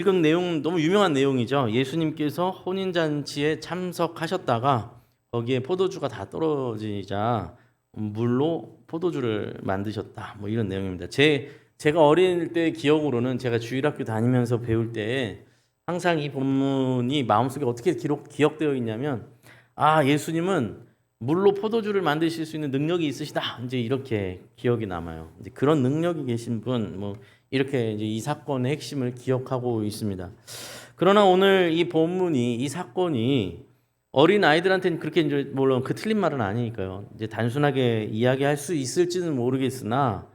읽은 내용 너무 유명한 내용이죠. 예수님께서 혼인잔치에 참석하셨다가 거기에 포도주가 다 떨어지자 물로 포도주를 만드셨다. 뭐 이런 내용입니다. 제가 어릴 때 기억으로는 제가 주일학교 다니면서 배울 때 항상 이 본문이 마음속에 어떻게 기억되어 있냐면 예수님은 물로 포도주를 만드실 수 있는 능력이 있으시다. 이제 이렇게 기억이 남아요. 이제 그런 능력이 계신 분, 뭐 이렇게 이제 이 사건의 핵심을 기억하고 있습니다. 그러나 오늘 이 본문이 이 사건이 어린 아이들한테는 그렇게 이제 물론 그 틀린 말은 아니니까요. 이제 단순하게 이야기할 수 있을지는 모르겠으나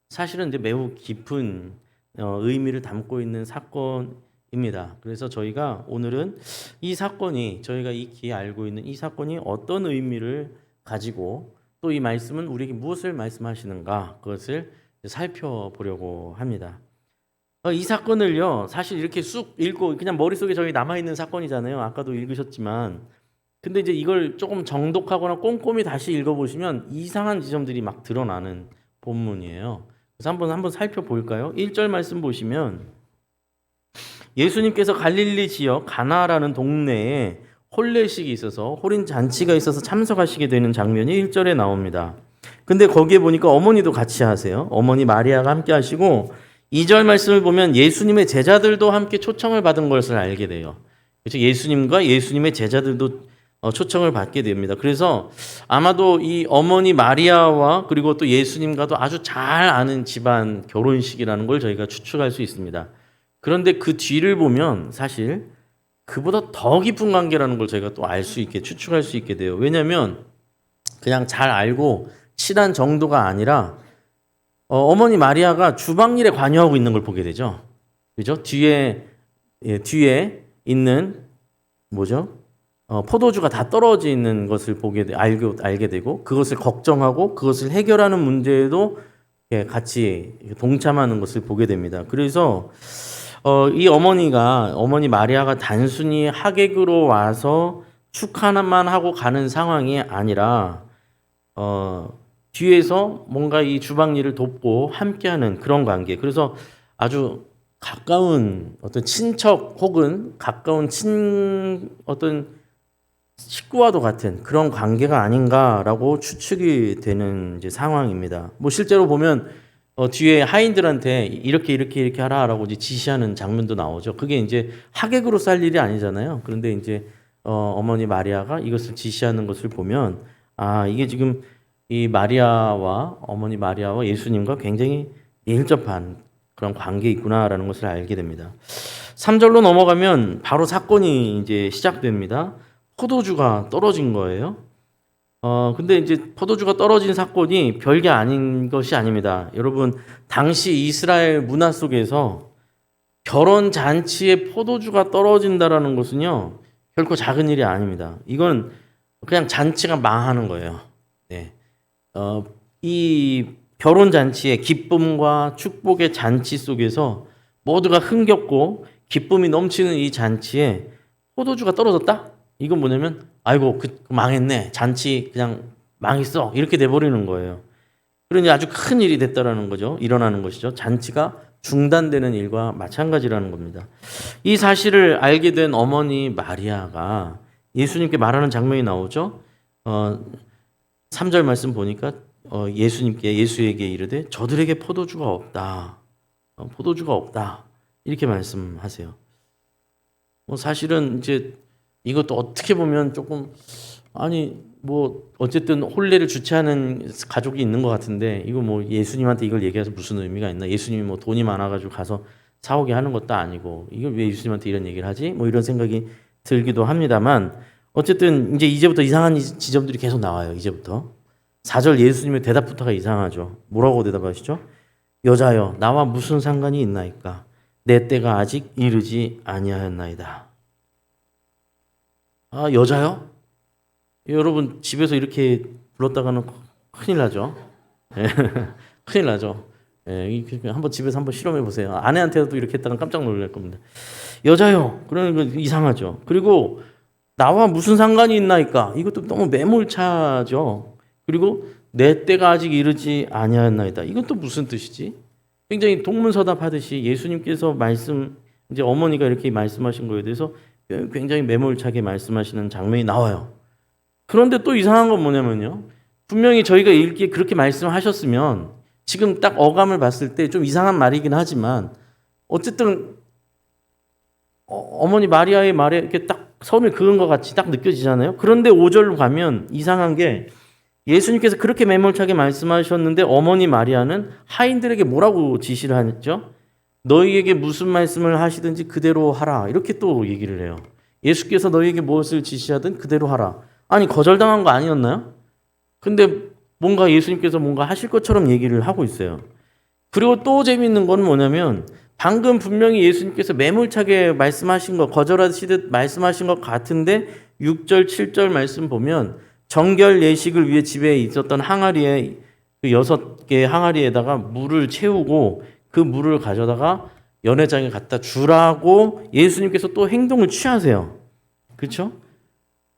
사실은 이제 매우 깊은 의미를 담고 있는 사건입니다. 그래서 저희가 오늘은 이 사건이 저희가 익히 알고 있는 이 사건이 어떤 의미를 가지고 또 이 말씀은 우리에게 무엇을 말씀하시는가 그것을 살펴보려고 합니다. 이 사건을요 사실 이렇게 쑥 읽고 그냥 머릿속에 저희 남아있는 사건이잖아요. 아까도 읽으셨지만 근데 이제 이걸 조금 정독하거나 꼼꼼히 다시 읽어보시면 이상한 지점들이 막 드러나는 본문이에요. 그래서 한번 살펴볼까요? 1절 말씀 보시면 예수님께서 갈릴리 지역 가나라는 동네에 혼례식이 있어서 혼인 잔치가 있어서 참석하시게 되는 장면이 1절에 나옵니다. 근데 거기에 보니까 어머니도 같이 하세요. 어머니 마리아가 함께 하시고 2절 말씀을 보면 예수님의 제자들도 함께 초청을 받은 것을 알게 돼요. 그렇죠? 예수님과 예수님의 제자들도 초청을 받게 됩니다. 그래서 아마도 이 어머니 마리아와 그리고 또 예수님과도 아주 잘 아는 집안 결혼식이라는 걸 저희가 추측할 수 있습니다. 그런데 그 뒤를 보면 사실 그보다 더 깊은 관계라는 걸 저희가 또 알 수 있게 추측할 수 있게 돼요. 왜냐하면 그냥 잘 알고 친한 정도가 아니라 어머니 마리아가 주방 일에 관여하고 있는 걸 보게 되죠. 그죠? 뒤에 있는 뭐죠? 포도주가 다 떨어져 있는 것을 알게 되고 그것을 걱정하고 그것을 해결하는 문제에도 같이 동참하는 것을 보게 됩니다. 그래서 이 어머니 마리아가 단순히 하객으로 와서 축하만 하고 가는 상황이 아니라 뒤에서 뭔가 이 주방 일을 돕고 함께하는 그런 관계. 그래서 아주 가까운 어떤 친척 혹은 가까운 어떤 식구와도 같은 그런 관계가 아닌가라고 추측이 되는 이제 상황입니다. 뭐 실제로 보면 뒤에 하인들한테 이렇게 하라라고 이제 지시하는 장면도 나오죠. 그게 이제 하객으로 쌀 일이 아니잖아요. 그런데 이제 어머니 마리아가 이것을 지시하는 것을 보면 이게 지금 이 어머니 마리아와 예수님과 굉장히 밀접한 그런 관계에 있구나라는 것을 알게 됩니다. 3절로 넘어가면 바로 사건이 이제 시작됩니다. 포도주가 떨어진 거예요. 근데 이제 포도주가 떨어진 사건이 별게 아닌 것이 아닙니다. 여러분, 당시 이스라엘 문화 속에서 결혼 잔치에 포도주가 떨어진다라는 것은요, 결코 작은 일이 아닙니다. 이건 그냥 잔치가 망하는 거예요. 네. 이 결혼 잔치의 기쁨과 축복의 잔치 속에서 모두가 흥겹고 기쁨이 넘치는 이 잔치에 포도주가 떨어졌다? 이건 뭐냐면 아이고 망했네. 잔치 그냥 망했어. 이렇게 돼버리는 거예요. 그러니 아주 큰 일이 됐다라는 거죠. 일어나는 것이죠. 잔치가 중단되는 일과 마찬가지라는 겁니다. 이 사실을 알게 된 어머니 마리아가 예수님께 말하는 장면이 나오죠. 3절 말씀 보니까 예수에게 이르되 저들에게 포도주가 없다. 포도주가 없다. 이렇게 말씀하세요. 사실은 이제 이것도 어떻게 보면 조금 어쨌든 혼례를 주최하는 가족이 있는 것 같은데 이거 뭐 예수님한테 이걸 얘기해서 무슨 의미가 있나? 예수님이 뭐 돈이 많아가지고 가서 사오게 하는 것도 아니고 이걸 왜 예수님한테 이런 얘기를 하지? 뭐 이런 생각이 들기도 합니다만 어쨌든 이제부터 이상한 지점들이 계속 나와요. 이제부터 4절 예수님의 대답부터가 이상하죠. 뭐라고 대답하시죠? 여자여 나와 무슨 상관이 있나이까? 내 때가 아직 이르지 아니하였나이다. 여자요? 여러분 집에서 이렇게 불렀다가는 큰일 나죠. 큰일 나죠. 한번 집에서 한번 실험해 보세요. 아내한테도 이렇게 했다가 깜짝 놀랄 겁니다. 여자요. 그러니까 이상하죠. 그리고 나와 무슨 상관이 있나이까? 이것도 너무 매몰차죠. 그리고 내 때가 아직 이르지 아니하였나이다. 이건 또 무슨 뜻이지? 굉장히 동문서답하듯이 예수님께서 말씀을 이제 어머니가 이렇게 말씀하신 거에 대해서 굉장히 매몰차게 말씀하시는 장면이 나와요. 그런데 또 이상한 건 뭐냐면요. 분명히 저희가 읽기에 그렇게 말씀하셨으면 지금 딱 어감을 봤을 때 좀 이상한 말이긴 하지만 어쨌든 어머니 마리아의 말에 이렇게 딱 선을 그은 것 같이 딱 느껴지잖아요. 그런데 5절로 가면 이상한 게 예수님께서 그렇게 매몰차게 말씀하셨는데 어머니 마리아는 하인들에게 뭐라고 지시를 하죠? 너희에게 무슨 말씀을 하시든지 그대로 하라. 이렇게 또 얘기를 해요. 예수께서 너희에게 무엇을 지시하든 그대로 하라. 아니 거절당한 거 아니었나요? 근데 뭔가 예수님께서 뭔가 하실 것처럼 얘기를 하고 있어요. 그리고 또 재미있는 건 뭐냐면 방금 분명히 예수님께서 매몰차게 말씀하신 거 거절하시듯 말씀하신 것 같은데 6절 7절 말씀 보면 정결 예식을 위해 집에 있었던 항아리에 그 6개의 항아리에다가 물을 채우고 그 물을 가져다가 연회장에 갖다 주라고 예수님께서 또 행동을 취하세요. 그렇죠?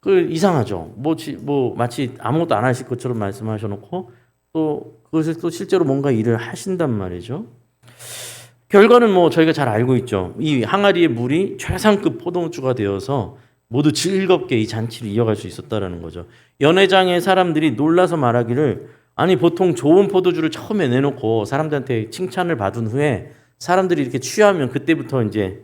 그 이상하죠. 뭐 마치 아무것도 안 하실 것처럼 말씀하셔놓고 또 그것을 또 실제로 뭔가 일을 하신단 말이죠. 결과는 뭐 저희가 잘 알고 있죠. 이 항아리의 물이 최상급 포도주가 되어서 모두 즐겁게 이 잔치를 이어갈 수 있었다라는 거죠. 연회장의 사람들이 놀라서 말하기를 아니 보통 좋은 포도주를 처음에 내놓고 사람들한테 칭찬을 받은 후에 사람들이 이렇게 취하면 그때부터 이제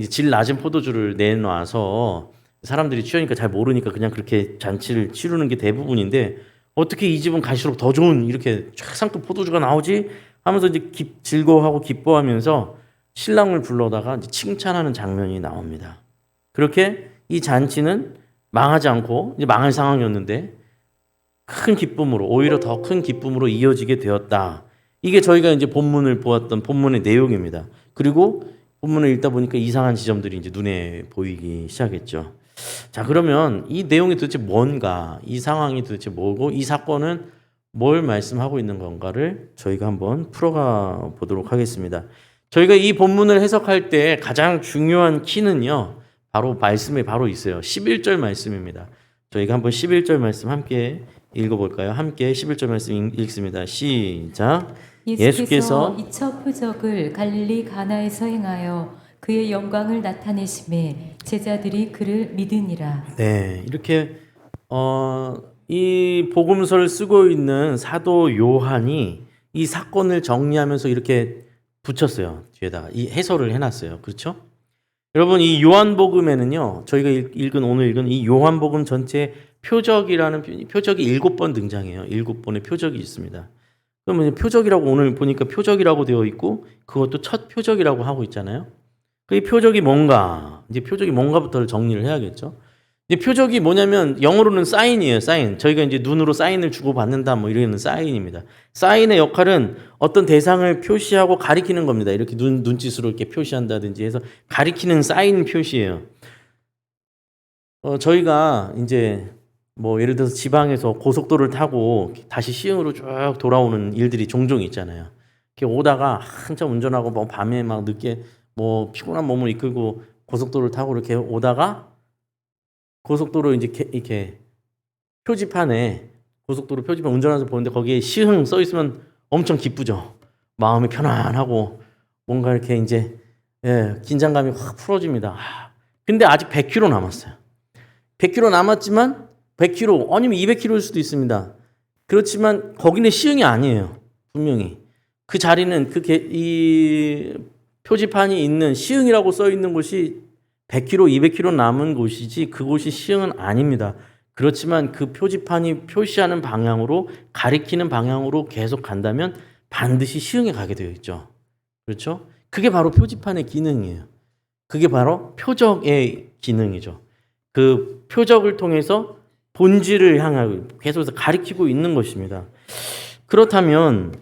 질 낮은 포도주를 내놔서 사람들이 취하니까 잘 모르니까 그냥 그렇게 잔치를 치르는 게 대부분인데 어떻게 이 집은 갈수록 더 좋은 이렇게 최상급 포도주가 나오지 하면서 이제 즐거워하고 기뻐하면서 신랑을 불러다가 이제 칭찬하는 장면이 나옵니다. 그렇게 이 잔치는 망하지 않고 이제 망할 상황이었는데 큰 기쁨으로 오히려 더 큰 기쁨으로 이어지게 되었다. 이게 저희가 이제 본문을 보았던 본문의 내용입니다. 그리고 본문을 읽다 보니까 이상한 지점들이 이제 눈에 보이기 시작했죠. 자, 그러면 이 내용이 도대체 뭔가, 이 상황이 도대체 뭐고, 이 사건은 뭘 말씀하고 있는 건가를 저희가 한번 풀어가 보도록 하겠습니다. 저희가 이 본문을 해석할 때 가장 중요한 키는요, 바로 말씀에 바로 있어요. 11절 말씀입니다. 저희가 한번 11절 말씀 함께 읽어볼까요? 함께 11절 말씀 읽습니다. 시작. 예수께서 이 첫 표적을 갈릴리 가나에서 행하여 그의 영광을 나타내심에 제자들이 그를 믿으니라. 네, 이렇게 이 복음서를 쓰고 있는 사도 요한이 이 사건을 정리하면서 이렇게 붙였어요. 뒤에다가 이 해설을 해놨어요. 그렇죠? 여러분 이 요한복음에는요, 저희가 오늘 읽은 이 요한복음 전체 표적이라는 표적이 7번 등장해요. 7번의 표적이 있습니다. 그러면 표적이라고 오늘 보니까 표적이라고 되어 있고 그것도 첫 표적이라고 하고 있잖아요. 그 표적이 뭔가, 이제 표적이 뭔가부터를 정리를 해야겠죠. 이제 표적이 뭐냐면 영어로는 사인이에요. 사인. 저희가 이제 눈으로 사인을 주고 받는다 뭐 이런 사인입니다. 사인의 역할은 어떤 대상을 표시하고 가리키는 겁니다. 이렇게 눈짓으로 이렇게 표시한다든지 해서 가리키는 사인 표시예요. 저희가 이제 뭐 예를 들어서 지방에서 고속도로를 타고 다시 시흥으로 쭉 돌아오는 일들이 종종 있잖아요. 이렇게 오다가 한참 운전하고 뭐 밤에 막 늦게 뭐 피곤한 몸을 이끌고 고속도로를 타고 이렇게 오다가 고속도로 이제 이렇게 표지판에 고속도로 표지판 운전하면서 보는데 거기에 시흥 써 있으면 엄청 기쁘죠. 마음이 편안하고 뭔가 이렇게 이제 긴장감이 확 풀어집니다. 근데 아직 100km 남았어요. 100km 남았지만 100km 아니면 200km일 수도 있습니다. 그렇지만 거기는 시흥이 아니에요. 분명히 그 자리는 이 표지판이 있는 시흥이라고 써 있는 곳이 100km, 200km 남은 곳이지 그곳이 시흥은 아닙니다. 그렇지만 그 표지판이 표시하는 방향으로 가리키는 방향으로 계속 간다면 반드시 시흥에 가게 되어 있죠. 그렇죠? 그게 바로 표지판의 기능이에요. 그게 바로 표적의 기능이죠. 그 표적을 통해서 본질을 향하고 계속해서 가리키고 있는 것입니다. 그렇다면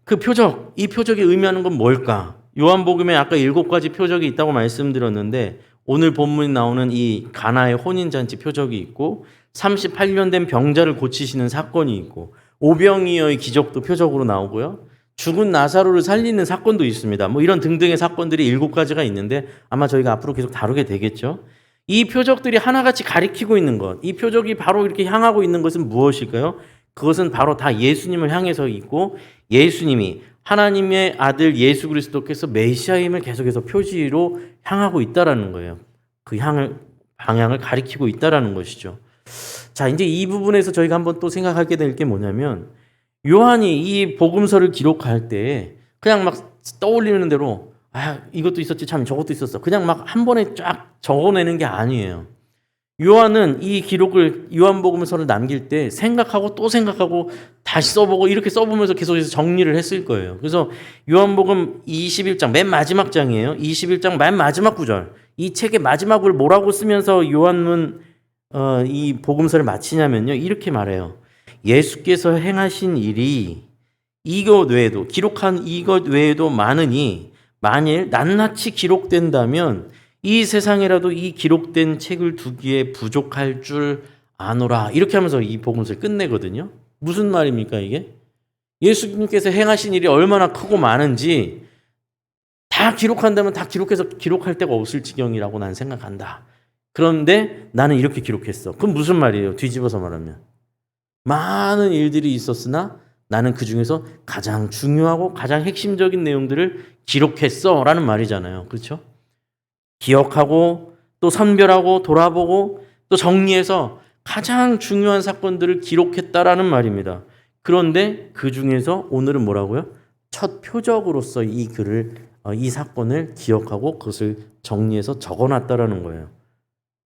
그 표적, 이 표적이 의미하는 건 뭘까? 요한복음에 아까 7가지 표적이 있다고 말씀드렸는데 오늘 본문에 나오는 이 가나의 혼인잔치 표적이 있고 38년 된 병자를 고치시는 사건이 있고 오병이어의 기적도 표적으로 나오고요. 죽은 나사로를 살리는 사건도 있습니다. 뭐 이런 등등의 사건들이 7가지가 있는데 아마 저희가 앞으로 계속 다루게 되겠죠. 이 표적들이 하나같이 가리키고 있는 것, 이 표적이 바로 이렇게 향하고 있는 것은 무엇일까요? 그것은 바로 다 예수님을 향해서 있고 예수님이 하나님의 아들 예수 그리스도께서 메시아임을 계속해서 표지로 향하고 있다라는 거예요. 그 방향을 가리키고 있다라는 것이죠. 자, 이제 이 부분에서 저희가 한번 또 생각하게 될 게 뭐냐면, 요한이 이 복음서를 기록할 때 그냥 막 떠올리는 대로 이것도 있었지, 참 저것도 있었어, 그냥 막 한 번에 쫙 적어내는 게 아니에요. 요한은 이 기록을, 요한복음서를 남길 때 생각하고 또 생각하고 다시 써보고 이렇게 써보면서 계속해서 정리를 했을 거예요. 그래서 요한복음 21장 맨 마지막 장이에요. 21장 맨 마지막 구절, 이 책의 마지막을 뭐라고 쓰면서 요한은 이 복음서를 마치냐면요, 이렇게 말해요. 예수께서 행하신 일이 이것 외에도, 기록한 이것 외에도 많으니 만일 낱낱이 기록된다면 이 세상에라도 이 기록된 책을 두기에 부족할 줄 아노라. 이렇게 하면서 이 복음서를 끝내거든요. 무슨 말입니까 이게? 예수님께서 행하신 일이 얼마나 크고 많은지 다 기록한다면 다 기록해서 기록할 데가 없을 지경이라고 난 생각한다. 그런데 나는 이렇게 기록했어. 그럼 무슨 말이에요? 뒤집어서 말하면 많은 일들이 있었으나 나는 그 중에서 가장 중요하고 가장 핵심적인 내용들을 기록했어 라는 말이잖아요. 그렇죠? 기억하고 또 선별하고 돌아보고 또 정리해서 가장 중요한 사건들을 기록했다라는 말입니다. 그런데 그 중에서 오늘은 뭐라고요? 첫 표적으로서 이 글을, 이 사건을 기억하고 그것을 정리해서 적어놨다라는 거예요.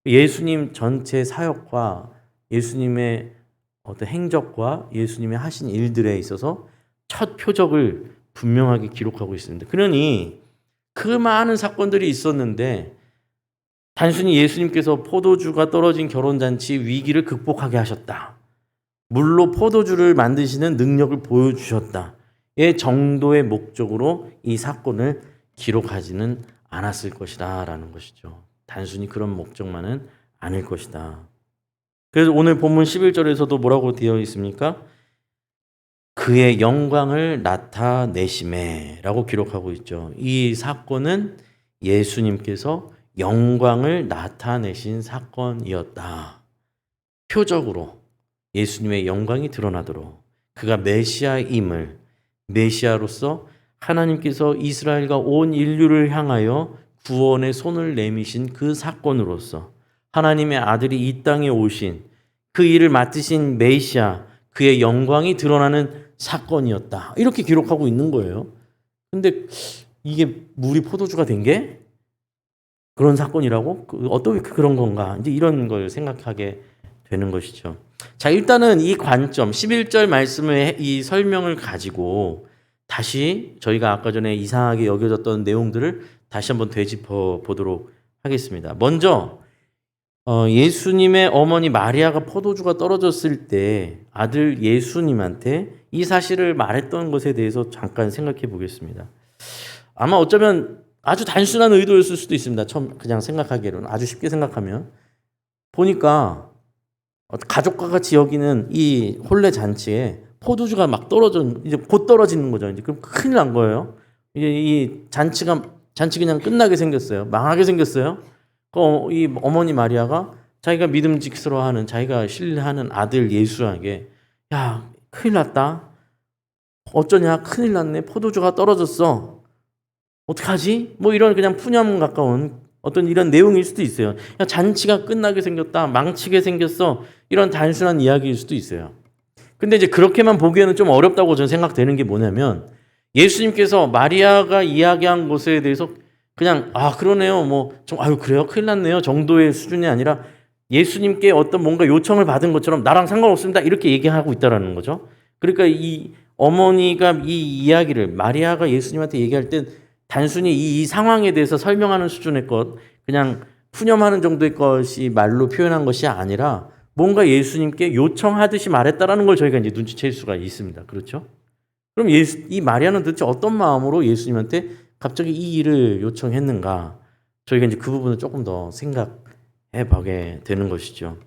예수님 전체 사역과 예수님의 어떤 행적과 예수님의 하신 일들에 있어서 첫 표적을 분명하게 기록하고 있습니다. 그러니 그 많은 사건들이 있었는데 단순히 예수님께서 포도주가 떨어진 결혼잔치 위기를 극복하게 하셨다, 물로 포도주를 만드시는 능력을 보여주셨다의 정도의 목적으로 이 사건을 기록하지는 않았을 것이다 라는 것이죠. 단순히 그런 목적만은 아닐 것이다. 그래서 오늘 본문 11절에서도 뭐라고 되어 있습니까? 그의 영광을 나타내심에 라고 기록하고 있죠. 이 사건은 예수님께서 영광을 나타내신 사건이었다. 표적으로 예수님의 영광이 드러나도록 그가 메시아임을, 메시아로서 하나님께서 이스라엘과 온 인류를 향하여 구원의 손을 내미신 그 사건으로서 하나님의 아들이 이 땅에 오신 그 일을 맡으신 메시아, 그의 영광이 드러나는 사건이었다. 이렇게 기록하고 있는 거예요. 근데 이게 물이 포도주가 된 게 그런 사건이라고? 어떻게 그런 건가? 이제 이런 걸 생각하게 되는 것이죠. 자, 일단은 이 관점, 11절 말씀의 이 설명을 가지고 다시 저희가 아까 전에 이상하게 여겨졌던 내용들을 다시 한번 되짚어 보도록 하겠습니다. 먼저 예수님의 어머니 마리아가 포도주가 떨어졌을 때 아들 예수님한테 이 사실을 말했던 것에 대해서 잠깐 생각해 보겠습니다. 아마 어쩌면 아주 단순한 의도였을 수도 있습니다. 처음 그냥 생각하기로는, 아주 쉽게 생각하면 보니까 가족과 같이 여기는 이 혼례 잔치에 포도주가 막 이제 곧 떨어지는 거죠. 이제 그럼 큰일 난 거예요. 이제 이 잔치 그냥 끝나게 생겼어요. 망하게 생겼어요. 이 어머니 마리아가 자기가 믿음직스러워하는, 자기가 신뢰하는 아들 예수에게 야, 큰일 났다. 어쩌냐, 큰일 났네. 포도주가 떨어졌어. 어떡하지? 뭐 이런 그냥 푸념 가까운 어떤 이런 내용일 수도 있어요. 야, 잔치가 끝나게 생겼다. 망치게 생겼어. 이런 단순한 이야기일 수도 있어요. 근데 이제 그렇게만 보기에는 좀 어렵다고 저는 생각되는 게 뭐냐면, 예수님께서 마리아가 이야기한 것에 대해서 그냥 그러네요, 뭐 좀 그래요, 큰일 났네요 정도의 수준이 아니라 예수님께 어떤 뭔가 요청을 받은 것처럼 나랑 상관없습니다 이렇게 얘기하고 있다라는 거죠. 그러니까 이 어머니가 이 이야기를, 마리아가 예수님한테 얘기할 때 단순히 이 상황에 대해서 설명하는 수준의 것, 그냥 푸념하는 정도의 것이 말로 표현한 것이 아니라 뭔가 예수님께 요청하듯이 말했다라는 걸 저희가 이제 눈치챌 수가 있습니다. 그렇죠? 그럼 이 마리아는 도대체 어떤 마음으로 예수님한테 갑자기 이 일을 요청했는가? 저희가 이제 그 부분을 조금 더 생각해 보게 되는 것이죠.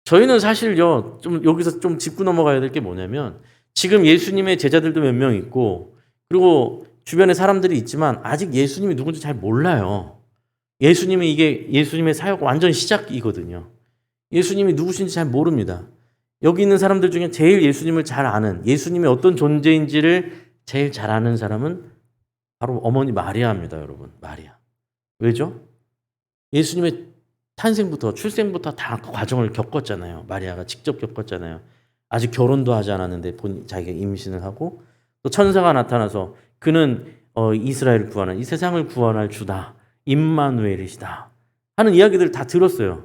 저희는 사실요, 좀 여기서 좀 짚고 넘어가야 될 게 뭐냐면, 지금 예수님의 제자들도 몇 명 있고, 그리고 주변에 사람들이 있지만 아직 예수님이 누군지 잘 몰라요. 예수님이 이게 예수님의 사역 완전 시작이거든요. 예수님이 누구신지 잘 모릅니다. 여기 있는 사람들 중에 제일 예수님을 잘 아는, 예수님이 어떤 존재인지를 제일 잘 아는 사람은 바로 어머니 마리아입니다, 여러분. 마리아. 왜죠? 예수님의 탄생부터 출생부터 다 그 과정을 겪었잖아요. 마리아가 직접 겪었잖아요. 아직 결혼도 하지 않았는데 자기가 임신을 하고 또 천사가 나타나서 그는 이스라엘을 구하는 이 세상을 구원할 주다. 임마누엘이시다. 하는 이야기들을 다 들었어요.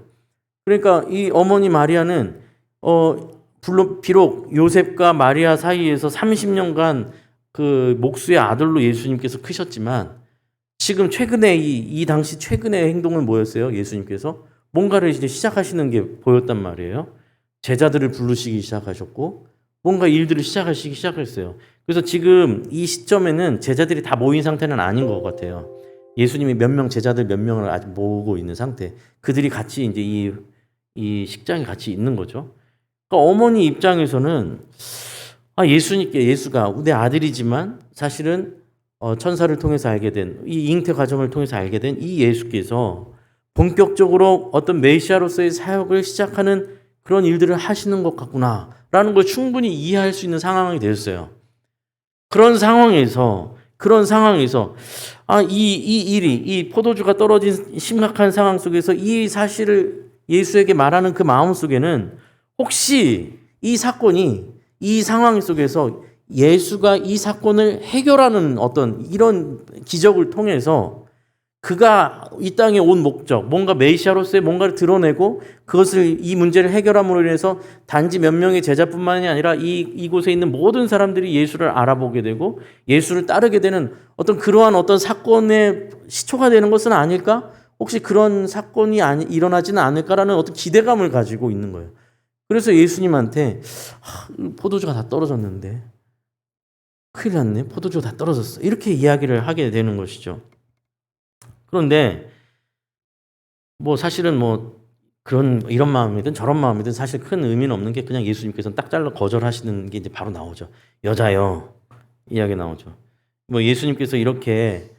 그러니까 이 어머니 마리아는 비록 요셉과 마리아 사이에서 30년간 그 목수의 아들로 예수님께서 크셨지만 지금 최근에 이 당시 최근의 행동은 뭐였어요? 예수님께서 뭔가를 이제 시작하시는 게 보였단 말이에요. 제자들을 부르시기 시작하셨고 뭔가 일들을 시작하시기 시작했어요. 그래서 지금 이 시점에는 제자들이 다 모인 상태는 아닌 것 같아요. 예수님이 몇 명 제자들 몇 명을 아직 모으고 있는 상태. 그들이 같이 이제 이 식장에 같이 있는 거죠. 그러니까 어머니 입장에서는 예수가 내 아들이지만 사실은 천사를 통해서 알게 된 이 잉태 과정을 통해서 알게 된 이 예수께서 본격적으로 어떤 메시아로서의 사역을 시작하는 그런 일들을 하시는 것 같구나라는 걸 충분히 이해할 수 있는 상황이 되었어요. 그런 상황에서 이 포도주가 떨어진 심각한 상황 속에서 이 사실을 예수에게 말하는 그 마음 속에는 혹시 이 사건이 이 상황 속에서 예수가 이 사건을 해결하는 어떤 이런 기적을 통해서 그가 이 땅에 온 목적, 뭔가 메시아로서의 뭔가를 드러내고 그것을 이 문제를 해결함으로 인해서 단지 몇 명의 제자뿐만이 아니라 이곳에 있는 모든 사람들이 예수를 알아보게 되고 예수를 따르게 되는 어떤 그러한 어떤 사건의 시초가 되는 것은 아닐까? 혹시 그런 사건이 일어나지는 않을까라는 어떤 기대감을 가지고 있는 거예요. 그래서 예수님한테 포도주가 다 떨어졌는데 큰일 났네. 포도주가 다 떨어졌어. 이렇게 이야기를 하게 되는 것이죠. 그런데 사실은 이런 마음이든 저런 마음이든 사실 큰 의미는 없는 게 그냥 예수님께서는 딱 잘라 거절하시는 게 이제 바로 나오죠. 여자여 이야기 나오죠. 예수님께서 이렇게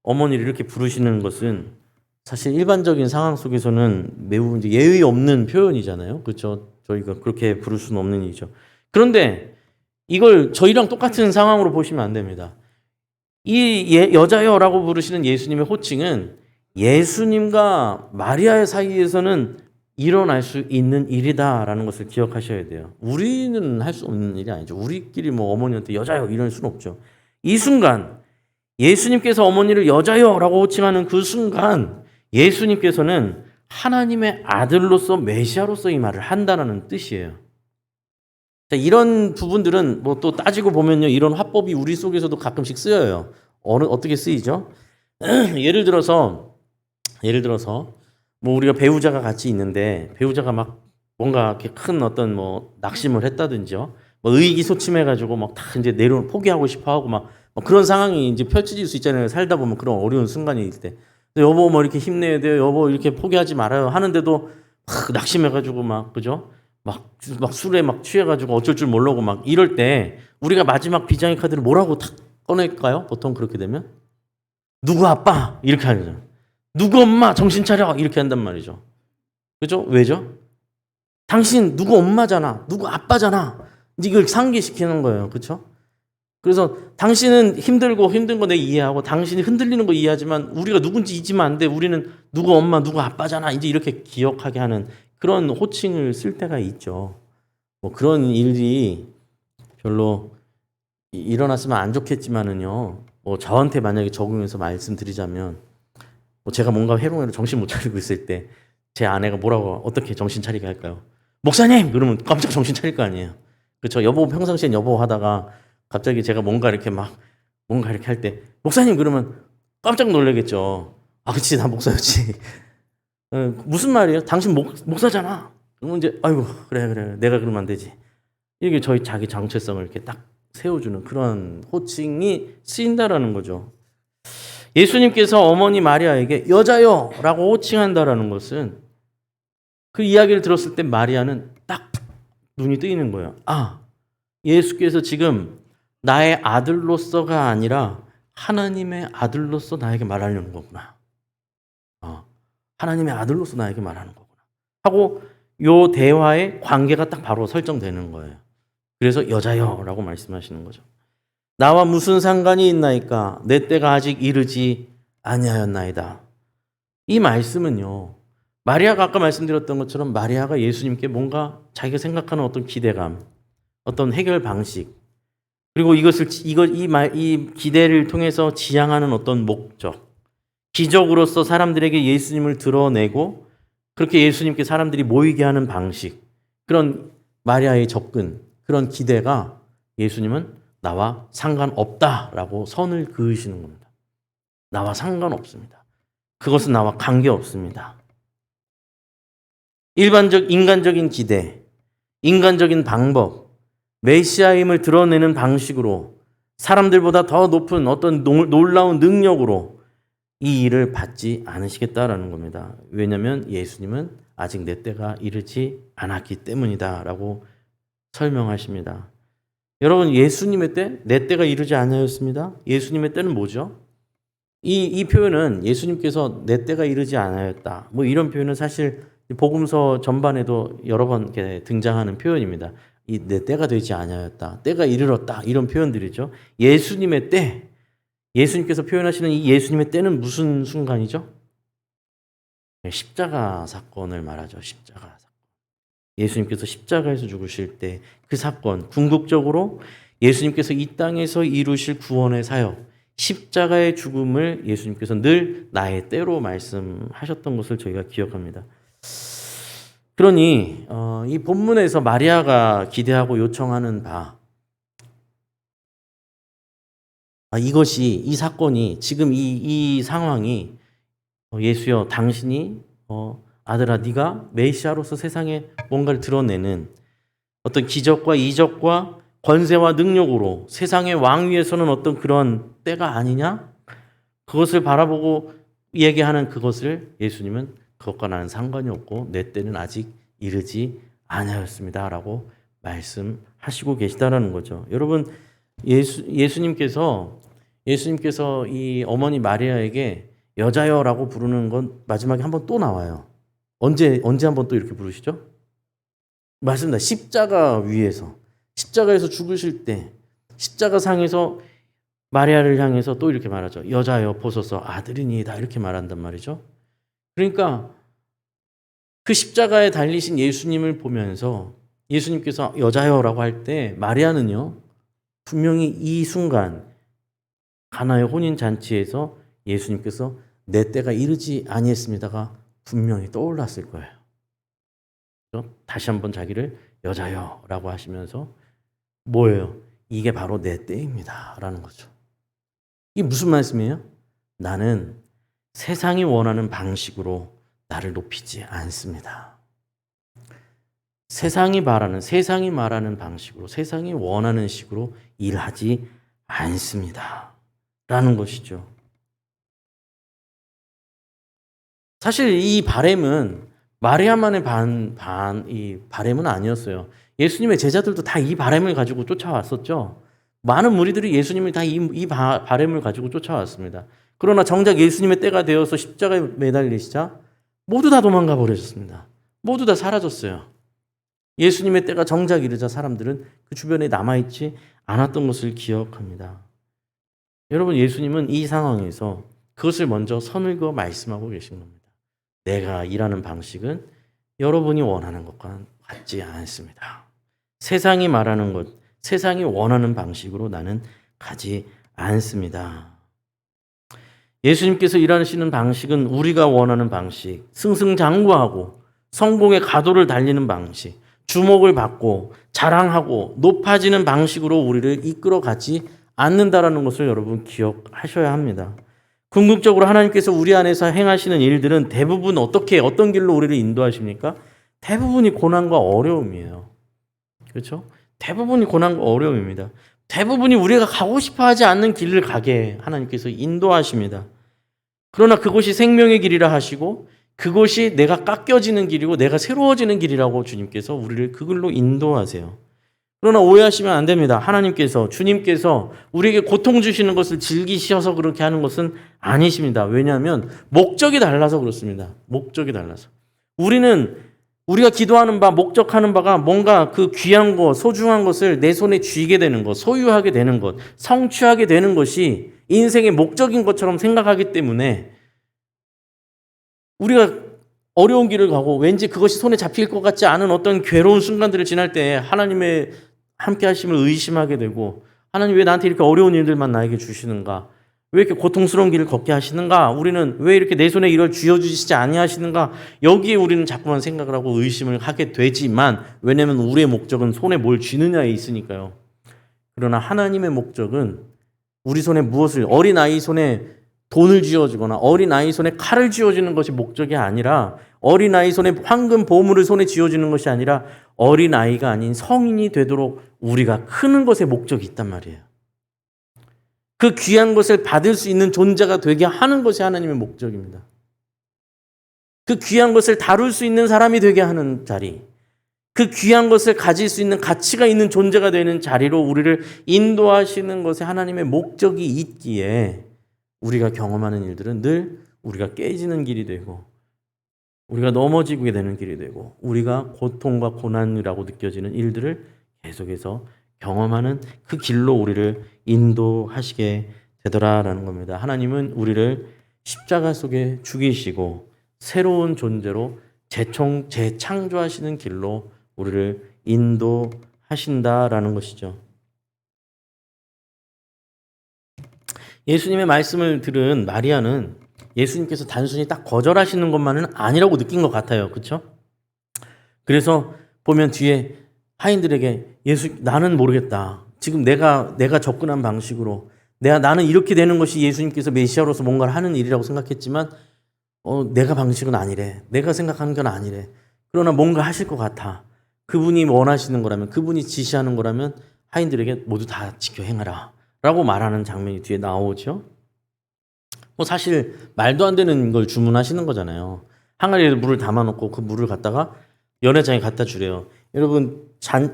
어머니를 이렇게 부르시는 것은 사실 일반적인 상황 속에서는 매우 이제 예의 없는 표현이잖아요. 그렇죠? 저희가 그렇게 부를 수는 없는 일이죠. 그런데 이걸 저희랑 똑같은 상황으로 보시면 안 됩니다. 이 여자여라고 부르시는 예수님의 호칭은 예수님과 마리아의 사이에서는 일어날 수 있는 일이다라는 것을 기억하셔야 돼요. 우리는 할 수 없는 일이 아니죠. 우리끼리 어머니한테 여자여 이럴 수는 없죠. 이 순간 예수님께서 어머니를 여자여라고 호칭하는 그 순간 예수님께서는 하나님의 아들로서 메시아로서 이 말을 한다는 뜻이에요. 자, 이런 부분들은 또 따지고 보면요, 이런 화법이 우리 속에서도 가끔씩 쓰여요. 어떻게 쓰이죠? 예를 들어서 우리가 배우자가 같이 있는데 배우자가 막 뭔가 이렇게 큰 어떤 낙심을 했다든지요, 의기소침해가지고 다 이제 포기하고 싶어하고 막 그런 상황이 이제 펼쳐질 수 있잖아요. 살다 보면 그런 어려운 순간이 있을 때. 여보 이렇게 힘내야 돼요. 여보 이렇게 포기하지 말아요. 하는데도 막 낙심해가지고 그죠? 막 술에 취해가지고 어쩔 줄 모르고 이럴 때 우리가 마지막 비장의 카드를 뭐라고 탁 꺼낼까요? 보통 그렇게 되면 누구 아빠 이렇게 하죠. 누구 엄마 정신 차려 이렇게 한단 말이죠. 그죠? 왜죠? 당신 누구 엄마잖아. 누구 아빠잖아. 이걸 상기시키는 거예요. 그렇죠? 그래서 당신은 힘든 거 내가 이해하고 당신이 흔들리는 거 이해하지만 우리가 누군지 잊으면 안 돼. 우리는 누구 엄마, 누구 아빠잖아. 이제 이렇게 기억하게 하는 그런 호칭을 쓸 때가 있죠. 그런 일이 별로 일어났으면 안 좋겠지만은요. 저한테 만약에 적용해서 말씀드리자면 제가 뭔가 해롱해로 정신 못 차리고 있을 때 제 아내가 어떻게 정신 차리게 할까요? 목사님! 그러면 깜짝 정신 차릴 거 아니에요. 그렇죠? 여보 평상시엔 여보 하다가 갑자기 제가 뭔가 이렇게 할 때 목사님 그러면 깜짝 놀라겠죠. 그치 나 목사였지. 무슨 말이에요? 당신 목사잖아. 그러면 이제 아이고 그래 내가 그러면 안 되지. 이게 자기 정체성을 이렇게 딱 세워주는 그런 호칭이 쓰인다라는 거죠. 예수님께서 어머니 마리아에게 여자여라고 호칭한다라는 것은 그 이야기를 들었을 때 마리아는 딱 눈이 뜨이는 거예요. 예수께서 지금 나의 아들로서가 아니라 하나님의 아들로서 나에게 말하려는 거구나. 하나님의 아들로서 나에게 말하는 거구나. 하고 요 대화의 관계가 딱 바로 설정되는 거예요. 그래서 여자여라고 말씀하시는 거죠. 나와 무슨 상관이 있나이까? 내 때가 아직 이르지 아니하였나이다. 이 말씀은요, 마리아가 아까 말씀드렸던 것처럼 마리아가 예수님께 뭔가 자기가 생각하는 어떤 기대감, 어떤 해결 방식, 그리고 이 기대를 통해서 지향하는 어떤 목적, 기적으로서 사람들에게 예수님을 드러내고 그렇게 예수님께 사람들이 모이게 하는 방식, 그런 마리아의 접근, 그런 기대가 예수님은 나와 상관없다라고 선을 그으시는 겁니다. 나와 상관없습니다. 그것은 나와 관계없습니다. 인간적인 기대, 인간적인 방법, 메시아임을 드러내는 방식으로 사람들보다 더 높은 어떤 놀라운 능력으로 이 일을 받지 않으시겠다라는 겁니다. 왜냐하면 예수님은 아직 내 때가 이르지 않았기 때문이다라고 설명하십니다. 여러분, 예수님의 때, 내 때가 이르지 않았습니다. 예수님의 때는 뭐죠? 이 표현은 예수님께서 내 때가 이르지 않았다. 뭐 이런 표현은 사실 복음서 전반에도 여러 번 이렇게 등장하는 표현입니다. 이 내 때가 되지 않았다. 때가 이르렀다. 이런 표현들이죠. 예수님의 때, 예수님께서 표현하시는 이 예수님의 때는 무슨 순간이죠? 십자가 사건을 말하죠. 십자가 사건. 예수님께서 십자가에서 죽으실 때 그 사건, 궁극적으로 예수님께서 이 땅에서 이루실 구원의 사역, 십자가의 죽음을 예수님께서 늘 나의 때로 말씀하셨던 것을 저희가 기억합니다. 그러니 이 본문에서 마리아가 기대하고 요청하는 바, 이 사건이, 지금 이 상황이 예수여, 당신이 아들아, 네가 메시아로서 세상에 뭔가를 드러내는 어떤 기적과 이적과 권세와 능력으로 세상의 왕위에서는 어떤 그런 때가 아니냐? 그것을 바라보고 얘기하는 그것을 예수님은 그것과 나는 상관이 없고 내 때는 아직 이르지 아니하였습니다라고 말씀하시고 계시다라는 거죠. 여러분, 예수님께서 이 어머니 마리아에게 여자여라고 부르는 건 마지막에 한번 또 나와요. 언제 한번 또 이렇게 부르시죠? 맞습니다. 십자가 위에서, 십자가에서 죽으실 때 십자가상에서 마리아를 향해서 또 이렇게 말하죠. 여자여 보소서 아들이니이다, 이렇게 말한단 말이죠. 그러니까 그 십자가에 달리신 예수님을 보면서 예수님께서 여자여라고 할 때 마리아는요, 분명히 이 순간 가나의 혼인 잔치에서 예수님께서 내 때가 이르지 아니했습니다가 분명히 떠올랐을 거예요. 다시 한번 자기를 여자여라고 하시면서 뭐예요? 이게 바로 내 때입니다 라는 거죠. 이게 무슨 말씀이에요? 나는 세상이 원하는 방식으로 나를 높이지 않습니다. 세상이 말하는 방식으로, 세상이 원하는 식으로 일하지 않습니다 라는 것이죠. 사실 이 바램은 마리아만의 이 바램은 아니었어요. 예수님의 제자들도 다 이 바램을 가지고 쫓아왔었죠. 많은 무리들이 예수님을 다 이 바램을 가지고 쫓아왔습니다. 그러나 정작 예수님의 때가 되어서 십자가에 매달리시자 모두 다 도망가 버리셨습니다. 모두 다 사라졌어요. 예수님의 때가 정작 이르자 사람들은 그 주변에 남아있지 않았던 것을 기억합니다. 여러분, 예수님은 이 상황에서 그것을 먼저 선을 그어 말씀하고 계신 겁니다. 내가 일하는 방식은 여러분이 원하는 것과 같지 않습니다. 세상이 말하는 것, 세상이 원하는 방식으로 나는 가지 않습니다. 예수님께서 일하시는 방식은 우리가 원하는 방식, 승승장구하고 성공의 가도를 달리는 방식, 주목을 받고 자랑하고 높아지는 방식으로 우리를 이끌어 가지 않는다라는 것을 여러분 기억하셔야 합니다. 궁극적으로 하나님께서 우리 안에서 행하시는 일들은 대부분 어떤 길로 우리를 인도하십니까? 대부분이 고난과 어려움이에요. 그렇죠? 대부분이 고난과 어려움입니다. 대부분이 우리가 가고 싶어 하지 않는 길을 가게 하나님께서 인도하십니다. 그러나 그곳이 생명의 길이라 하시고 그곳이 내가 깎여지는 길이고 내가 새로워지는 길이라고 주님께서 우리를 그 길로 인도하세요. 그러나 오해하시면 안 됩니다. 주님께서 우리에게 고통 주시는 것을 즐기셔서 그렇게 하는 것은 아니십니다. 왜냐하면 목적이 달라서 그렇습니다. 목적이 달라서. 우리는 우리가 기도하는 바, 목적하는 바가 뭔가 그 귀한 것, 소중한 것을 내 손에 쥐게 되는 것, 소유하게 되는 것, 성취하게 되는 것이 인생의 목적인 것처럼 생각하기 때문에 우리가 어려운 길을 가고 왠지 그것이 손에 잡힐 것 같지 않은 어떤 괴로운 순간들을 지날 때 하나님의 함께 하심을 의심하게 되고, 하나님 왜 나한테 이렇게 어려운 일들만 나에게 주시는가? 왜 이렇게 고통스러운 길을 걷게 하시는가? 우리는 왜 이렇게 내 손에 이걸 쥐어주시지 아니하시는가? 여기에 우리는 자꾸만 생각을 하고 의심을 하게 되지만, 왜냐하면 우리의 목적은 손에 뭘 쥐느냐에 있으니까요. 그러나 하나님의 목적은 우리 손에 무엇을, 어린아이 손에 돈을 쥐어주거나 어린아이 손에 칼을 쥐어주는 것이 목적이 아니라, 어린아이 손에 황금 보물을 손에 쥐어주는 것이 아니라 어린아이가 아닌 성인이 되도록 우리가 크는 것에 목적이 있단 말이에요. 그 귀한 것을 받을 수 있는 존재가 되게 하는 것이 하나님의 목적입니다. 그 귀한 것을 다룰 수 있는 사람이 되게 하는 자리, 그 귀한 것을 가질 수 있는 가치가 있는 존재가 되는 자리로 우리를 인도하시는 것에 하나님의 목적이 있기에 우리가 경험하는 일들은 늘 우리가 깨지는 길이 되고, 우리가 넘어지게 되는 길이 되고, 우리가 고통과 고난이라고 느껴지는 일들을 계속해서 경험하는 그 길로 우리를 인도하시게 되더라라는 겁니다. 하나님은 우리를 십자가 속에 죽이시고 새로운 존재로 재창조하시는 길로 우리를 인도하신다라는 것이죠. 예수님의 말씀을 들은 마리아는 예수님께서 단순히 딱 거절하시는 것만은 아니라고 느낀 것 같아요. 그렇죠? 그래서 보면 뒤에 하인들에게 나는 모르겠다. 지금 내가 접근한 방식으로 나는 이렇게 되는 것이 예수님께서 메시아로서 뭔가를 하는 일이라고 생각했지만 내가 방식은 아니래. 내가 생각하는 건 아니래. 그러나 뭔가 하실 것 같아. 그분이 원하시는 거라면, 그분이 지시하는 거라면 하인들에게 모두 다 지켜 행하라 라고 말하는 장면이 뒤에 나오죠. 사실 말도 안 되는 걸 주문하시는 거잖아요. 항아리에 물을 담아놓고 그 물을 갖다가 연회장에 갖다 주래요. 여러분,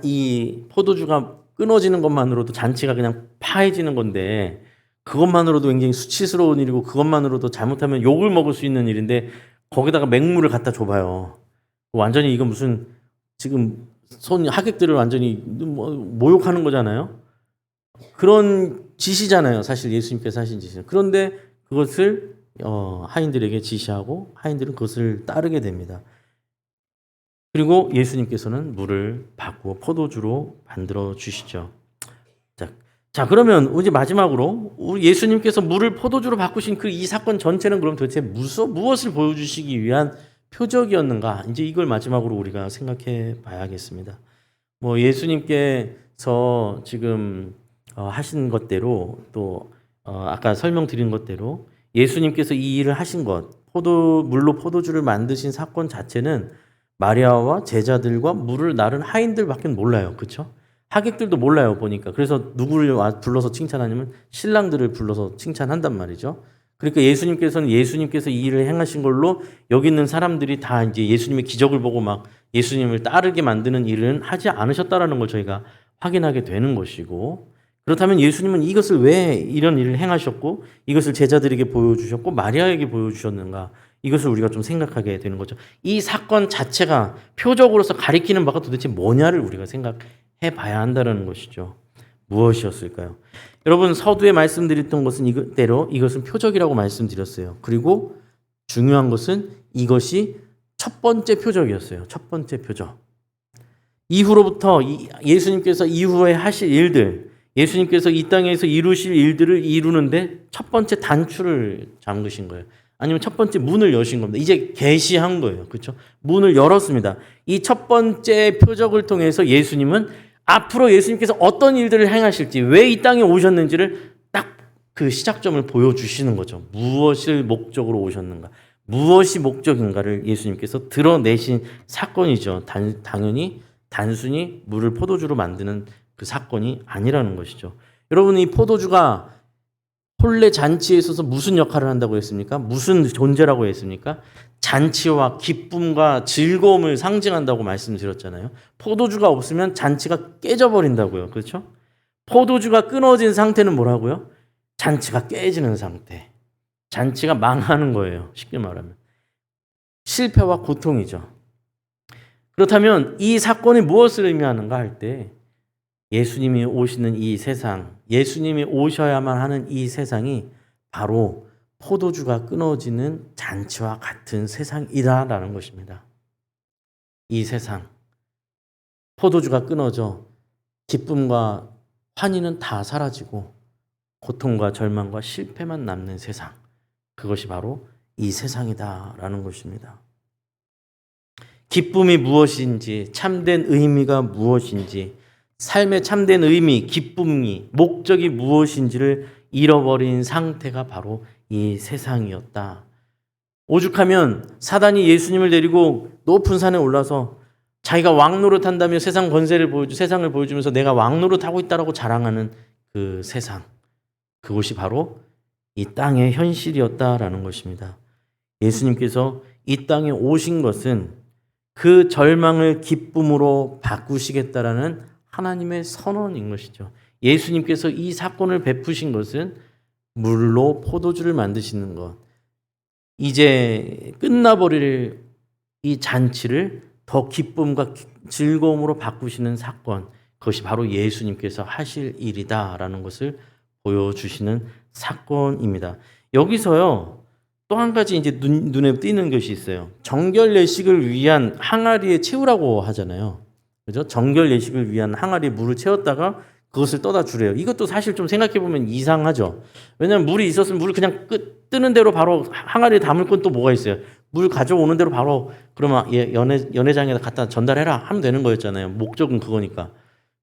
이 포도주가 끊어지는 것만으로도 잔치가 그냥 파해지는 건데, 그것만으로도 굉장히 수치스러운 일이고, 그것만으로도 잘못하면 욕을 먹을 수 있는 일인데 거기다가 맹물을 갖다 줘봐요. 완전히 이건 무슨 지금 하객들을 완전히 모욕하는 거잖아요. 그런 짓이잖아요. 사실 예수님께서 하신 짓은. 그런데 그것을 하인들에게 지시하고 하인들은 그것을 따르게 됩니다. 그리고 예수님께서는 물을 바꾸어 포도주로 만들어 주시죠. 자, 그러면 이제 마지막으로 우리 예수님께서 물을 포도주로 바꾸신 그 이 사건 전체는 그럼 도대체 무엇을 보여주시기 위한 표적이었는가? 이제 이걸 마지막으로 우리가 생각해 봐야겠습니다. 예수님께서 지금 하신 것대로 또 아까 설명드린 것대로 예수님께서 이 일을 하신 것, 물로 포도주를 만드신 사건 자체는 마리아와 제자들과 물을 나른 하인들밖에 몰라요. 그렇죠? 하객들도 몰라요, 보니까. 그래서 누구를 불러서 칭찬하냐면 신랑들을 불러서 칭찬한단 말이죠. 그러니까 예수님께서 이 일을 행하신 걸로 여기 있는 사람들이 다 이제 예수님의 기적을 보고 막 예수님을 따르게 만드는 일은 하지 않으셨다라는 걸 저희가 확인하게 되는 것이고, 그렇다면 예수님은 이것을 왜 이런 일을 행하셨고 이것을 제자들에게 보여주셨고 마리아에게 보여주셨는가? 이것을 우리가 좀 생각하게 되는 거죠. 이 사건 자체가 표적으로서 가리키는 바가 도대체 뭐냐를 우리가 생각해 봐야 한다는 것이죠. 무엇이었을까요? 여러분, 서두에 말씀드렸던 것은 이것은 표적이라고 말씀드렸어요. 그리고 중요한 것은 이것이 첫 번째 표적이었어요. 첫 번째 표적. 이후로부터 예수님께서 이후에 하실 일들, 예수님께서 이 땅에서 이루실 일들을 이루는데 첫 번째 단추를 잠그신 거예요. 아니면 첫 번째 문을 여신 겁니다. 이제 계시한 거예요. 그렇죠? 문을 열었습니다. 이 첫 번째 표적을 통해서 예수님은 앞으로 예수님께서 어떤 일들을 행하실지, 왜 이 땅에 오셨는지를 딱 그 시작점을 보여주시는 거죠. 무엇을 목적으로 오셨는가, 무엇이 목적인가를 예수님께서 드러내신 사건이죠. 당연히 단순히 물을 포도주로 만드는 그 사건이 아니라는 것이죠. 여러분, 이 포도주가 혼례 잔치에 있어서 무슨 역할을 한다고 했습니까? 무슨 존재라고 했습니까? 잔치와 기쁨과 즐거움을 상징한다고 말씀드렸잖아요. 포도주가 없으면 잔치가 깨져버린다고요. 그렇죠? 포도주가 끊어진 상태는 뭐라고요? 잔치가 깨지는 상태. 잔치가 망하는 거예요. 쉽게 말하면. 실패와 고통이죠. 그렇다면 이 사건이 무엇을 의미하는가 할 때 예수님이 오시는 이 세상, 예수님이 오셔야만 하는 이 세상이 바로 포도주가 끊어지는 잔치와 같은 세상이다라는 것입니다. 이 세상, 포도주가 끊어져 기쁨과 환희는 다 사라지고 고통과 절망과 실패만 남는 세상, 그것이 바로 이 세상이다라는 것입니다. 기쁨이 무엇인지, 참된 의미가 무엇인지, 삶의 참된 의미, 기쁨이, 목적이 무엇인지를 잃어버린 상태가 바로 이 세상이었다. 오죽하면 사단이 예수님을 데리고 높은 산에 올라서 자기가 왕노릇 한다며 세상을 보여주면서 내가 왕노릇 하고 있다라고 자랑하는 그 세상, 그것이 바로 이 땅의 현실이었다라는 것입니다. 예수님께서 이 땅에 오신 것은 그 절망을 기쁨으로 바꾸시겠다라는 하나님의 선언인 것이죠. 예수님께서 이 사건을 베푸신 것은 물로 포도주를 만드시는 것, 이제 끝나버릴 이 잔치를 더 기쁨과 즐거움으로 바꾸시는 사건, 그것이 바로 예수님께서 하실 일이다라는 것을 보여주시는 사건입니다. 여기서요, 또 한 가지 이제 눈에 띄는 것이 있어요. 정결 예식을 위한 항아리에 채우라고 하잖아요. 그죠? 정결 예식을 위한 항아리에 물을 채웠다가 그것을 떠다 주래요. 이것도 사실 좀 생각해 보면 이상하죠. 왜냐하면 물이 있었으면 물을 그냥 뜨는 대로 바로 항아리에 담을 건 또 뭐가 있어요? 물 가져오는 대로 바로 그러면 연회장에다 갖다 전달해라 하면 되는 거였잖아요. 목적은 그거니까.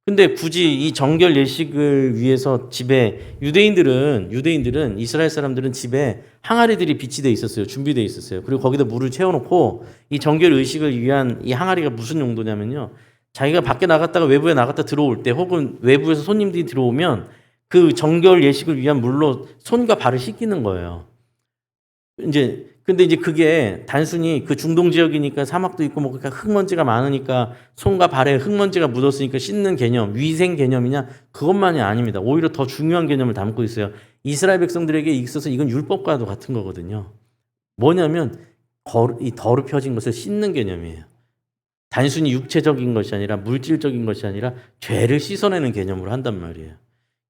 근데 굳이 이 정결 예식을 위해서 집에 유대인들은 이스라엘 사람들은 집에 항아리들이 비치돼 있었어요. 준비돼 있었어요. 그리고 거기다 물을 채워놓고 이 정결 의식을 위한 이 항아리가 무슨 용도냐면요. 자기가 밖에 나갔다가 외부에 나갔다 들어올 때 혹은 외부에서 손님들이 들어오면 그 정결 예식을 위한 물로 손과 발을 씻기는 거예요. 근데 이제 그게 단순히 그 중동 지역이니까 사막도 있고 뭐 그러니까 흙먼지가 많으니까 손과 발에 흙먼지가 묻었으니까 씻는 개념, 위생 개념이냐? 그것만이 아닙니다. 오히려 더 중요한 개념을 담고 있어요. 이스라엘 백성들에게 있어서 이건 율법과도 같은 거거든요. 뭐냐면 이 더럽혀진 것을 씻는 개념이에요. 단순히 육체적인 것이 아니라 물질적인 것이 아니라 죄를 씻어내는 개념으로 한단 말이에요.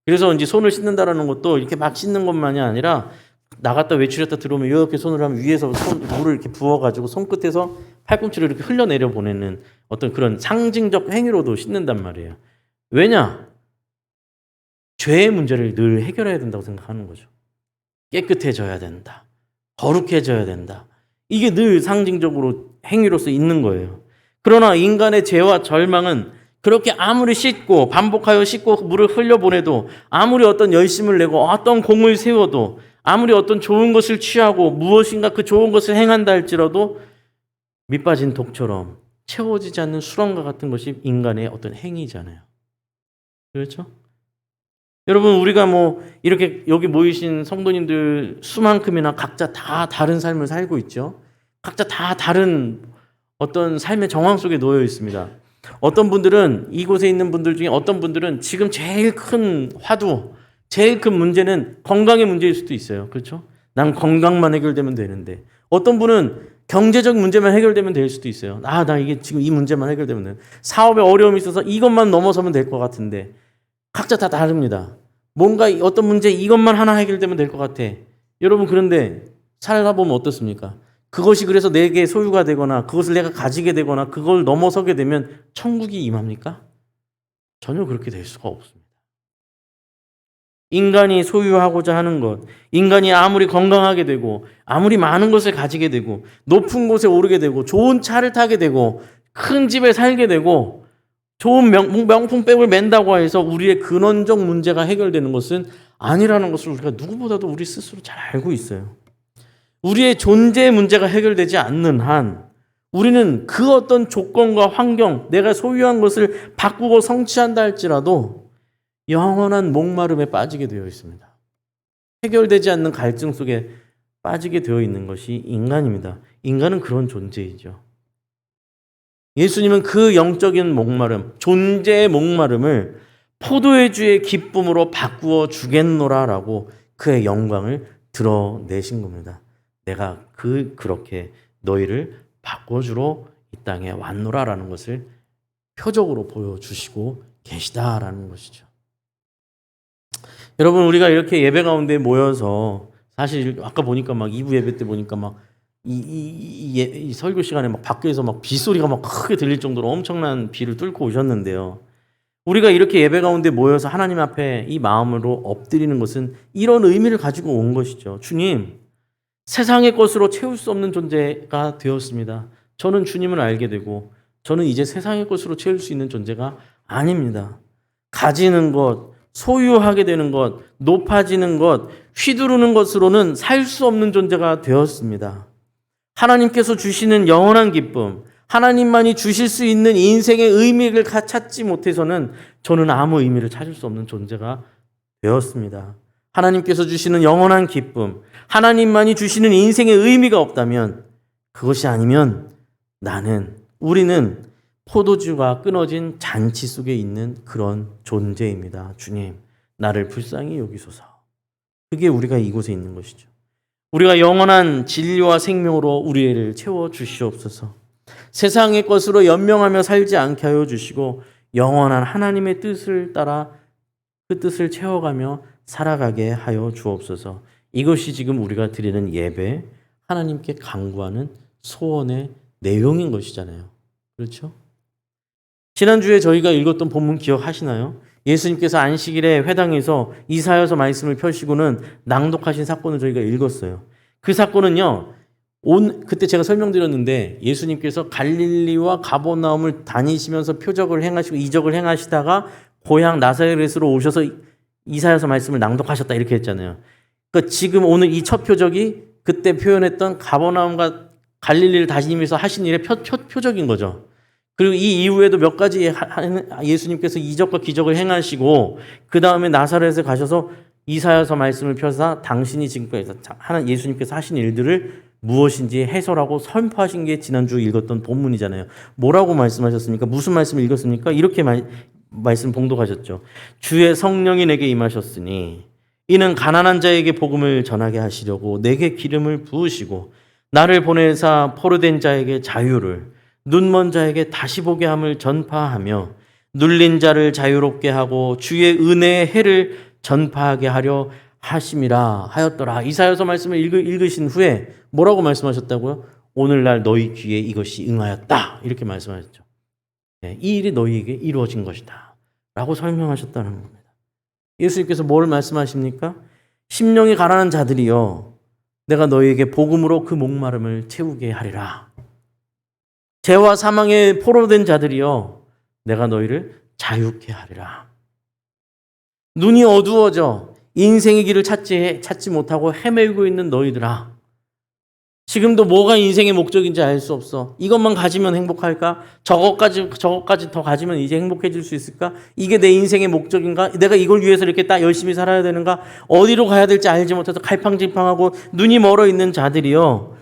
그래서 이제 손을 씻는다라는 것도 이렇게 막 씻는 것만이 아니라 나갔다 외출했다 들어오면 이렇게 손을 하면 위에서 물을 이렇게 부어가지고 손끝에서 팔꿈치를 이렇게 흘려내려 보내는 어떤 그런 상징적 행위로도 씻는단 말이에요. 왜냐? 죄의 문제를 늘 해결해야 된다고 생각하는 거죠. 깨끗해져야 된다. 거룩해져야 된다. 이게 늘 상징적으로 행위로서 있는 거예요. 그러나 인간의 죄와 절망은 그렇게 아무리 씻고 반복하여 씻고 물을 흘려보내도 아무리 어떤 열심을 내고 어떤 공을 세워도 아무리 어떤 좋은 것을 취하고 무엇인가 그 좋은 것을 행한다 할지라도 밑빠진 독처럼 채워지지 않는 수렁과 같은 것이 인간의 어떤 행위잖아요. 그렇죠? 여러분 우리가 뭐 이렇게 여기 모이신 성도님들 수만큼이나 각자 다 다른 삶을 살고 있죠. 각자 다 다른 어떤 삶의 정황 속에 놓여 있습니다. 어떤 분들은 이곳에 있는 분들 중에 어떤 분들은 지금 제일 큰 화두, 제일 큰 문제는 건강의 문제일 수도 있어요. 그렇죠? 난 건강만 해결되면 되는데 어떤 분은 경제적 문제만 해결되면 될 수도 있어요. 나 이게 지금 이 문제만 해결되면 돼. 사업에 어려움이 있어서 이것만 넘어서면 될 것 같은데 각자 다 다릅니다. 뭔가 어떤 문제 이것만 하나 해결되면 될 것 같아. 여러분 그런데 살다 보면 어떻습니까? 그것이 그래서 내게 소유가 되거나 그것을 내가 가지게 되거나 그걸 넘어서게 되면 천국이 임합니까? 전혀 그렇게 될 수가 없습니다. 인간이 소유하고자 하는 것, 인간이 아무리 건강하게 되고 아무리 많은 것을 가지게 되고 높은 곳에 오르게 되고 좋은 차를 타게 되고 큰 집에 살게 되고 좋은 명품백을 맨다고 해서 우리의 근원적 문제가 해결되는 것은 아니라는 것을 우리가 누구보다도 우리 스스로 잘 알고 있어요. 우리의 존재의 문제가 해결되지 않는 한 우리는 그 어떤 조건과 환경, 내가 소유한 것을 바꾸고 성취한다 할지라도 영원한 목마름에 빠지게 되어 있습니다. 해결되지 않는 갈증 속에 빠지게 되어 있는 것이 인간입니다. 인간은 그런 존재이죠. 예수님은 그 영적인 목마름, 존재의 목마름을 포도의 주의 기쁨으로 바꾸어 주겠노라라고 그의 영광을 드러내신 겁니다. 내가 그렇게 너희를 바꿔주러 이 땅에 왔노라라는 것을 표적으로 보여주시고 계시다라는 것이죠. 여러분, 우리가 이렇게 예배 가운데 모여서 사실 아까 보니까 막 2부 예배 때 보니까 막 이 설교 시간에 막 밖에서 막 빗소리가 막 크게 들릴 정도로 엄청난 비를 뚫고 오셨는데요. 우리가 이렇게 예배 가운데 모여서 하나님 앞에 이 마음으로 엎드리는 것은 이런 의미를 가지고 온 것이죠. 주님, 세상의 것으로 채울 수 없는 존재가 되었습니다. 저는 주님을 알게 되고 저는 이제 세상의 것으로 채울 수 있는 존재가 아닙니다. 가지는 것, 소유하게 되는 것, 높아지는 것, 휘두르는 것으로는 살 수 없는 존재가 되었습니다. 하나님께서 주시는 영원한 기쁨, 하나님만이 주실 수 있는 인생의 의미를 찾지 못해서는 저는 아무 의미를 찾을 수 없는 존재가 되었습니다. 하나님께서 주시는 영원한 기쁨, 하나님만이 주시는 인생의 의미가 없다면, 그것이 아니면 우리는 포도주가 끊어진 잔치 속에 있는 그런 존재입니다. 주님, 나를 불쌍히 여기소서. 그게 우리가 이곳에 있는 것이죠. 우리가 영원한 진리와 생명으로 우리를 채워 주시옵소서. 세상의 것으로 연명하며 살지 않게 하여 주시고 영원한 하나님의 뜻을 따라 그 뜻을 채워가며 살아가게 하여 주옵소서. 이것이 지금 우리가 드리는 예배, 하나님께 간구하는 소원의 내용인 것이잖아요. 그렇죠? 지난주에 저희가 읽었던 본문 기억하시나요? 예수님께서 안식일에 회당에서 이사야서 말씀을 펴시고는 낭독하신 사건을 저희가 읽었어요. 그 사건은요, 그때 제가 설명드렸는데 예수님께서 갈릴리와 가버나움을 다니시면서 표적을 행하시고 이적을 행하시다가 고향 나사렛으로 오셔서 이사야서 말씀을 낭독하셨다 이렇게 했잖아요. 그러니까 지금 오늘 이 첫 표적이 그때 표현했던 가버나움과 갈릴리를 다니면서 하신 일의 표적인 거죠. 그리고 이 이후에도 몇 가지 예수님께서 이적과 기적을 행하시고 그 다음에 나사렛에 가셔서 이사야서 말씀을 펴사 당신이 지금까지 예수님께서 하신 일들을 무엇인지 해설하고 선포하신 게 지난주 읽었던 본문이잖아요. 뭐라고 말씀하셨습니까? 무슨 말씀을 읽었습니까? 이렇게 말씀 봉독하셨죠. 주의 성령이 내게 임하셨으니 이는 가난한 자에게 복음을 전하게 하시려고 내게 기름을 부으시고 나를 보내사 포로된 자에게 자유를 눈먼 자에게 다시 보게 함을 전파하며 눌린 자를 자유롭게 하고 주의 은혜의 해를 전파하게 하려 하심이라 하였더라. 이사야서 말씀을 읽으신 후에 뭐라고 말씀하셨다고요? 오늘날 너희 귀에 이것이 응하였다. 이렇게 말씀하셨죠. 네, 이 일이 너희에게 이루어진 것이다. 라고 설명하셨다는 겁니다. 예수님께서 뭘 말씀하십니까? 심령이 가난한 자들이여 내가 너희에게 복음으로 그 목마름을 채우게 하리라. 죄와 사망에 포로된 자들이여 내가 너희를 자유케 하리라. 눈이 어두워져 인생의 길을 찾지 못하고 헤매고 있는 너희들아. 지금도 뭐가 인생의 목적인지 알 수 없어. 이것만 가지면 행복할까? 저것까지 더 가지면 이제 행복해질 수 있을까? 이게 내 인생의 목적인가? 내가 이걸 위해서 이렇게 딱 열심히 살아야 되는가? 어디로 가야 될지 알지 못해서 갈팡질팡하고 눈이 멀어 있는 자들이여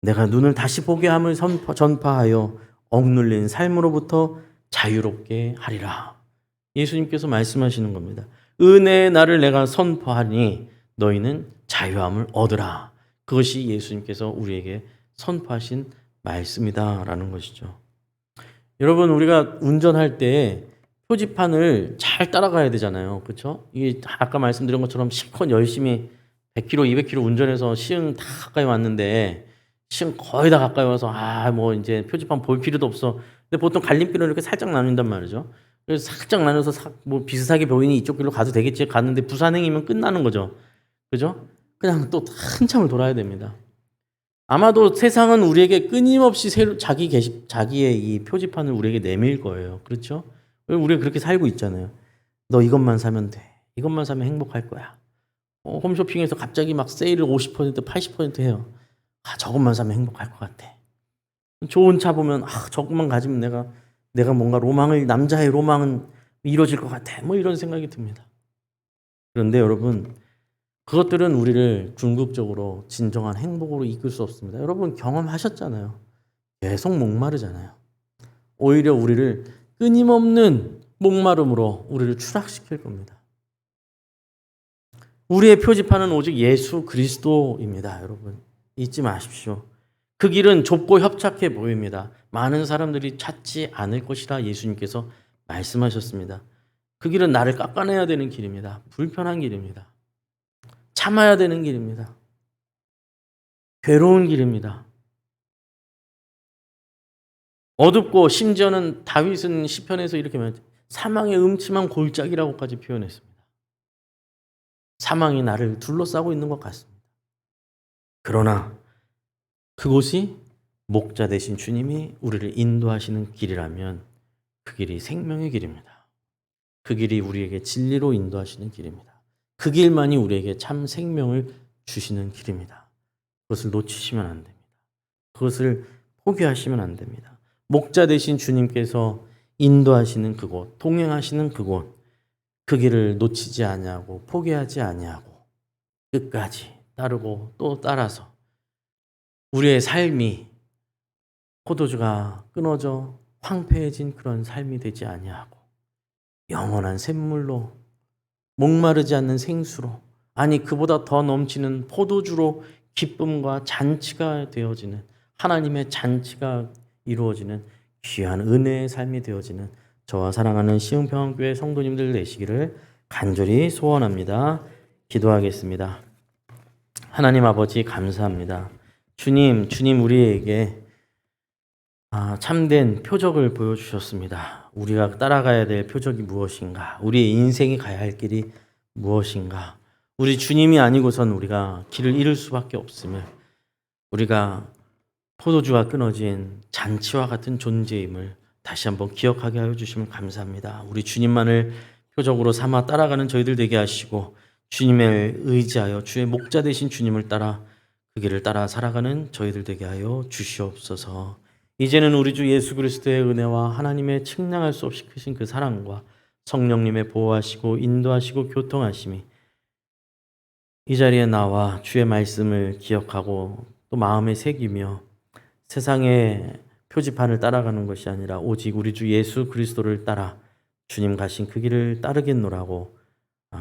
내가 눈을 다시 보게 함을 전파하여 억눌린 삶으로부터 자유롭게 하리라. 예수님께서 말씀하시는 겁니다. 은혜의 날을 내가 선포하니 너희는 자유함을 얻으라. 그것이 예수님께서 우리에게 선포하신 말씀이다라는 것이죠. 여러분, 우리가 운전할 때 표지판을 잘 따라가야 되잖아요. 그렇죠? 이게 아까 말씀드린 것처럼 실컷 열심히 100km, 200km 운전해서 시흥 다 가까이 왔는데 시흥 거의 다 가까이 와서 뭐 이제 표지판 볼 필요도 없어. 근데 보통 갈림길은 이렇게 살짝 나눈단 말이죠. 그래서 살짝 나눠서 뭐 비슷하게 보이니 이쪽 길로 가도 되겠지 갔는데 부산행이면 끝나는 거죠. 그죠? 그냥 또 한참을 돌아야 됩니다. 아마도 세상은 우리에게 끊임없이 자기의 이 표지판을 우리에게 내밀 거예요. 그렇죠? 우리가 그렇게 살고 있잖아요. 너 이것만 사면 돼. 이것만 사면 행복할 거야. 홈쇼핑에서 갑자기 막 세일을 50%, 80% 해요. 저것만 사면 행복할 것 같아. 좋은 차 보면 저것만 가지면 내가 뭔가 남자의 로망은 이루어질 것 같아. 뭐 이런 생각이 듭니다. 그런데 여러분, 그것들은 우리를 궁극적으로 진정한 행복으로 이끌 수 없습니다. 여러분 경험하셨잖아요. 계속 목마르잖아요. 오히려 우리를 끊임없는 목마름으로 우리를 추락시킬 겁니다. 우리의 표지판은 오직 예수 그리스도입니다. 여러분 잊지 마십시오. 그 길은 좁고 협착해 보입니다. 많은 사람들이 찾지 않을 것이라 예수님께서 말씀하셨습니다. 그 길은 나를 깎아내야 되는 길입니다. 불편한 길입니다. 참아야 되는 길입니다. 괴로운 길입니다. 어둡고 심지어는 다윗은 시편에서 이렇게 말합니다. 사망의 음침한 골짜기라고까지 표현했습니다. 사망이 나를 둘러싸고 있는 것 같습니다. 그러나 그곳이 목자 되신 주님이 우리를 인도하시는 길이라면 그 길이 생명의 길입니다. 그 길이 우리에게 진리로 인도하시는 길입니다. 그 길만이 우리에게 참 생명을 주시는 길입니다. 그것을 놓치시면 안 됩니다. 그것을 포기하시면 안 됩니다. 목자 되신 주님께서 인도하시는 그곳, 동행하시는 그곳, 그 길을 놓치지 아니하고 포기하지 아니하고 끝까지 따르고 또 따라서 우리의 삶이 포도주가 끊어져 황폐해진 그런 삶이 되지 아니하고 영원한 샘물로 목마르지 않는 생수로 아니 그보다 더 넘치는 포도주로 기쁨과 잔치가 되어지는 하나님의 잔치가 이루어지는 귀한 은혜의 삶이 되어지는 저와 사랑하는 시흥평안교회 성도님들 되시기를 간절히 소원합니다. 기도하겠습니다. 하나님 아버지 감사합니다. 주님 우리에게 참된 표적을 보여주셨습니다. 우리가 따라가야 될 표적이 무엇인가? 우리의 인생이 가야 할 길이 무엇인가? 우리 주님이 아니고선 우리가 길을 잃을 수밖에 없음을 우리가 포도주가 끊어진 잔치와 같은 존재임을 다시 한번 기억하게 하여 주시면 감사합니다. 우리 주님만을 표적으로 삼아 따라가는 저희들 되게 하시고 주님을 의지하여 주의 목자 되신 주님을 따라 그 길을 따라 살아가는 저희들 되게 하여 주시옵소서. 이제는 우리 주 예수 그리스도의 은혜와 하나님의 측량할 수 없이 크신 그 사랑과 성령님의 보호하시고 인도하시고 교통하심이 이 자리에 나와 주의 말씀을 기억하고 또 마음에 새기며 세상의 표지판을 따라가는 것이 아니라 오직 우리 주 예수 그리스도를 따라 주님 가신 그 길을 따르겠노라고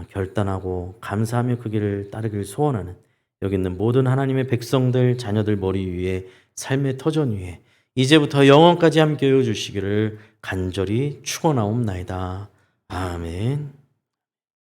결단하고 감사하며 그 길을 따르길 소원하는 여기 있는 모든 하나님의 백성들 자녀들 머리 위에 삶의 터전 위에 이제부터 영원까지 함께해 주시기를 간절히 축원하옵나이다. 아멘.